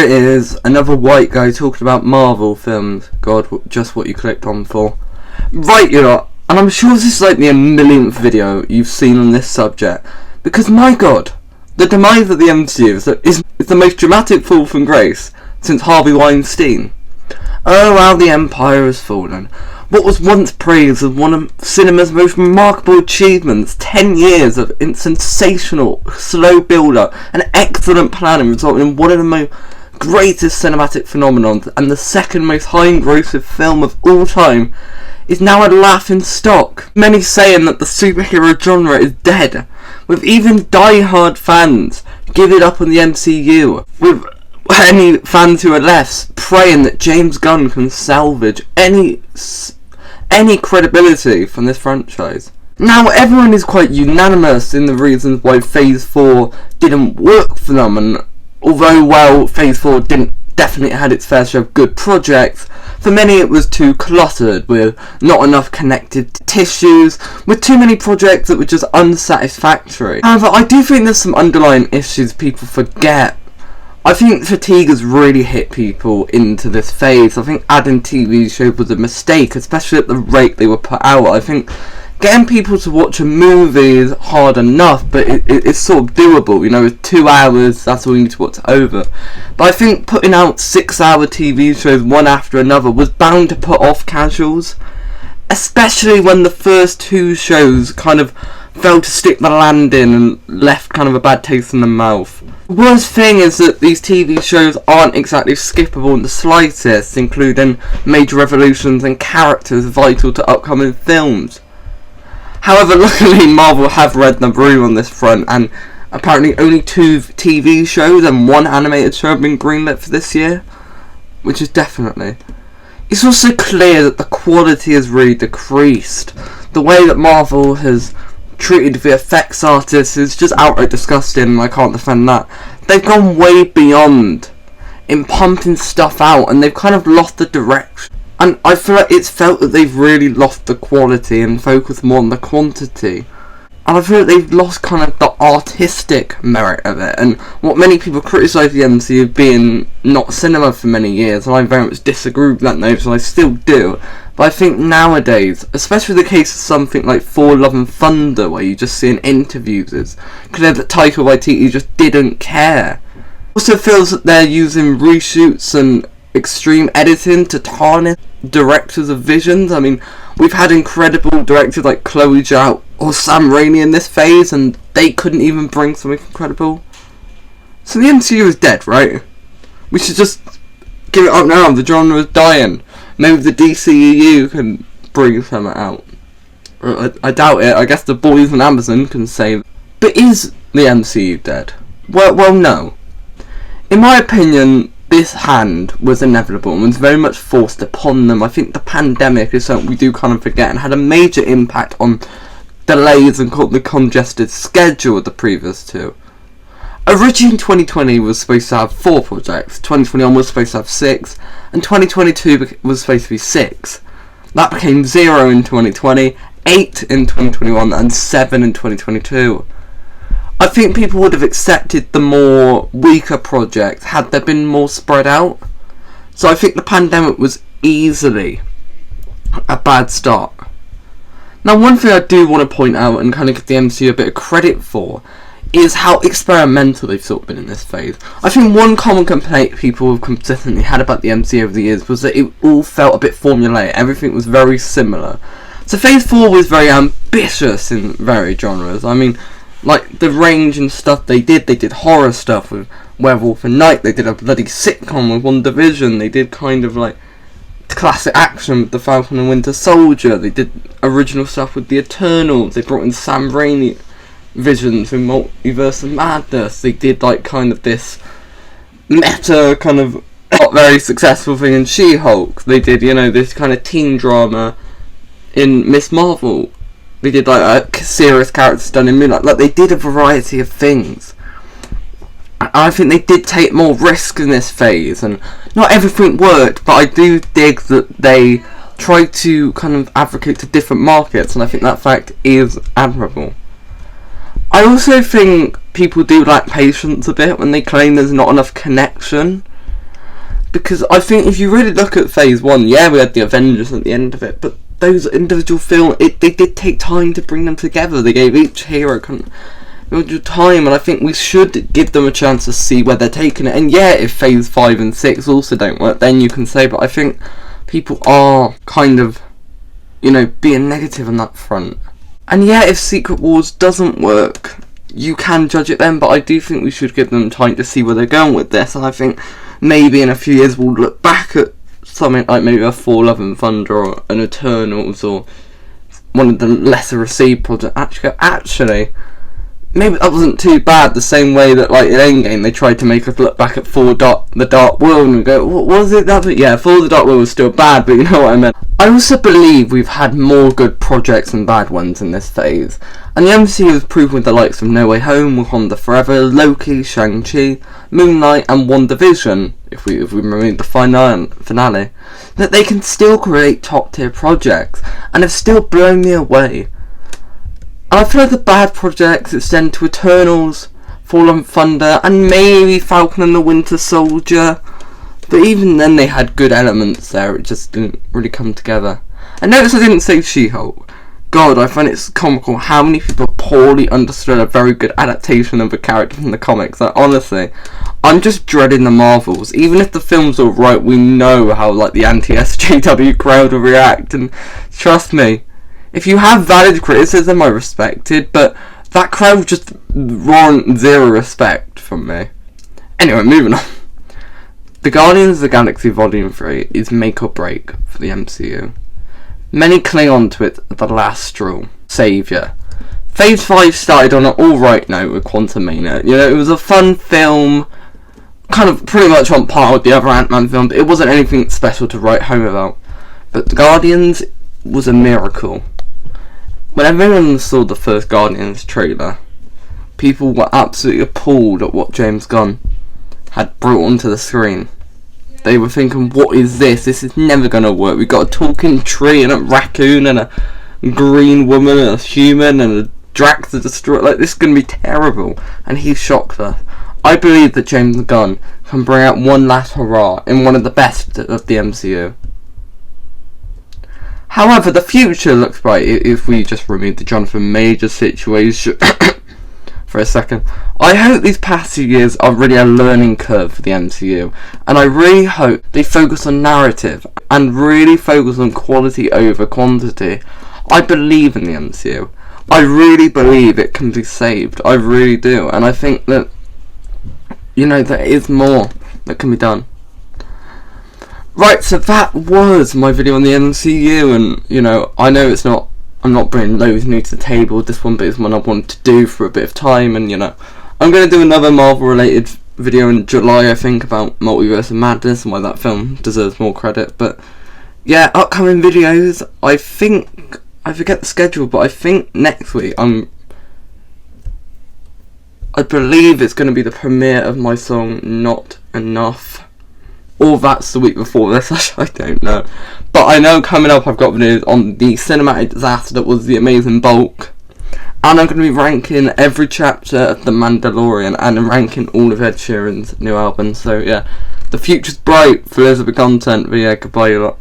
it is, another white guy talking about Marvel films. God, just what you clicked on for. Right, you lot, and I'm sure this is like the millionth video you've seen on this subject, because my God, the demise of the MCU is the most dramatic fall from grace since Harvey Weinstein. Oh, how the empire has fallen. What was once praised as one of cinema's most remarkable achievements, 10 years of sensational, slow build-up and excellent planning resulting in one of the most greatest cinematic phenomenons and the second most high-engrossing film of all time, is now a laughing stock. Many saying that the superhero genre is dead, with even die-hard fans giving up on the MCU, with any fans who are left praying that James Gunn can salvage any credibility from this franchise. Now, everyone is quite unanimous in the reasons why Phase 4 didn't work for them, and although, well, Phase 4 definitely had its fair share of good projects, for many it was too cluttered, with not enough connected tissues, with too many projects that were just unsatisfactory. However, I do think there's some underlying issues people forget. I think fatigue has really hit people into this phase. I think adding TV shows was a mistake, especially at the rate they were put out. I think getting people to watch a movie is hard enough, but it's sort of doable. You know, with 2 hours, that's all you need to watch over. But I think putting out 6-hour TV shows one after another was bound to put off casuals, especially when the first 2 shows kind of failed to stick the landing and left kind of a bad taste in the mouth. The worst thing is that these TV shows aren't exactly skippable in the slightest, including major revolutions and characters vital to upcoming films. However, luckily Marvel have read the room on this front, and apparently only 2 TV shows and 1 animated show have been greenlit for this year, which is definitely. It's also clear that the quality has really decreased. The way that Marvel has treated the effects artists is just outright disgusting, and I can't defend that. They've gone way beyond in pumping stuff out, and they've kind of lost the direction. And I feel like it's felt that they've really lost the quality and focused more on the quantity. And I feel like they've lost kind of the artistic merit of it. And what many people criticise the MCU being not cinema for many years, and I very much disagree with that notion, I still do. But I think nowadays, especially the case of something like Thor Love and Thunder, where you just see in interviews, it's clear that Taika Waititi just didn't care. Also feels that they're using reshoots and extreme editing to tarnish directors of visions. I mean, we've had incredible directors like Chloe Zhao or Sam Raimi in this phase, and they couldn't even bring something incredible. So the MCU is dead, right? We should just give it up now. The genre is dying. Maybe the DCEU can bring something out. I doubt it. I guess the boys on Amazon can save. But is the MCU dead? Well, no. In my opinion, this hand was inevitable and was very much forced upon them. I think the pandemic is something we do kind of forget, and had a major impact on delays and the congested schedule of the previous 2. Originally 2020 was supposed to have 4 projects, 2021 was supposed to have 6, and 2022 was supposed to be 6. That became 0 in 2020, 8 in 2021, and 7 in 2022. I think people would have accepted the more weaker projects had they been more spread out. So I think the pandemic was easily a bad start. Now, one thing I do want to point out and kind of give the MCU a bit of credit for is how experimental they've sort of been in this phase. I think one common complaint people have consistently had about the MCU over the years was that it all felt a bit formulaic. Everything was very similar. So Phase 4 was very ambitious in various genres. I mean, like the range and stuff they did horror stuff with Werewolf and Night, they did a bloody sitcom with WandaVision, they did kind of like classic action with the Falcon and Winter Soldier, they did original stuff with the Eternals, they brought in Sam Raimi visions in Multiverse of Madness, they did like kind of this meta kind of not very successful thing in She-Hulk, they did, you know, this kind of teen drama in Miss Marvel. They did like a serious character done in Moonlight. Like, they did a variety of things. I think they did take more risk in this phase, and not everything worked, but I do dig that they tried to kind of advocate to different markets, and I think that fact is admirable. I also think people do lack patience a bit when they claim there's not enough connection Because I think if you really look at Phase 1, yeah, we had the Avengers at the end of it, but those individual films, they did take time to bring them together. They gave each hero time, and I think we should give them a chance to see where they're taking it. And yeah, if Phase 5 and 6 also don't work, then you can say, but I think people are kind of, being negative on that front. And yeah, if Secret Wars doesn't work, you can judge it then, but I do think we should give them time to see where they're going with this, and I think maybe in a few years we'll look back at something like maybe a Thor: Love and Thunder or an Eternals or one of the lesser received projects. Actually, maybe that wasn't too bad, the same way that like in Endgame they tried to make us look back at Thor: The Dark World and we go, what was it? Yeah, Thor: The Dark World was still bad, but you know what I meant. I also believe we've had more good projects than bad ones in this phase, and the MCU has proven with the likes of No Way Home, Wakanda Forever, Loki, Shang-Chi, Moon Knight and WandaVision, if we remove the finale, that they can still create top tier projects and have still blown me away. And I feel like the bad projects extend to Eternals, Thor: Love and Thunder, and maybe Falcon and the Winter Soldier. But even then they had good elements there, it just didn't really come together. And notice I didn't say She-Hulk. God, I find it comical how many people poorly understood a very good adaptation of a character from the comics. Like, honestly, I'm just dreading the Marvels. Even if the films are right, we know how like the anti-SJW crowd will react, and trust me, if you have valid criticism, I respect it, but that crowd just warrant zero respect from me. Anyway, moving on. The Guardians of the Galaxy Volume 3 is make or break for the MCU. Many cling on to it as the last straw, saviour. Phase 5 started on an alright note with Quantumania. It was a fun film, kind of pretty much on par with the other Ant-Man film, but it wasn't anything special to write home about. But The Guardians was a miracle. When everyone saw the first Guardians trailer, people were absolutely appalled at what James Gunn had brought onto the screen. They were thinking, what is this? This is never going to work. We've got a talking tree and a raccoon and a green woman and a human and a Drax the Destroyer. Like, this is going to be terrible. And he shocked us. I believe that James Gunn can bring out one last hurrah in one of the best of the MCU. However, the future looks bright if we just remove the Jonathan Majors situation for a second. I hope these past 2 years are really a learning curve for the MCU, and I really hope they focus on narrative and really focus on quality over quantity. I believe in the MCU. I really believe it can be saved. I really do, and I think that there is more that can be done. Right, so that was my video on the MCU, and I know I'm not bringing loads new to the table with this one, but it's one I wanted to do for a bit of time, and I'm going to do another Marvel related video in July, I think, about Multiverse of Madness and why that film deserves more credit. But yeah, upcoming videos, I think, I forget the schedule, but I think next week I believe it's going to be the premiere of my song Not Enough. Or that's the week before this, I don't know. But I know coming up I've got videos on the cinematic disaster that was The Amazing Bulk. And I'm going to be ranking every chapter of The Mandalorian and ranking all of Ed Sheeran's new album. So yeah, the future's bright for Elizabeth content. But yeah, goodbye you lot.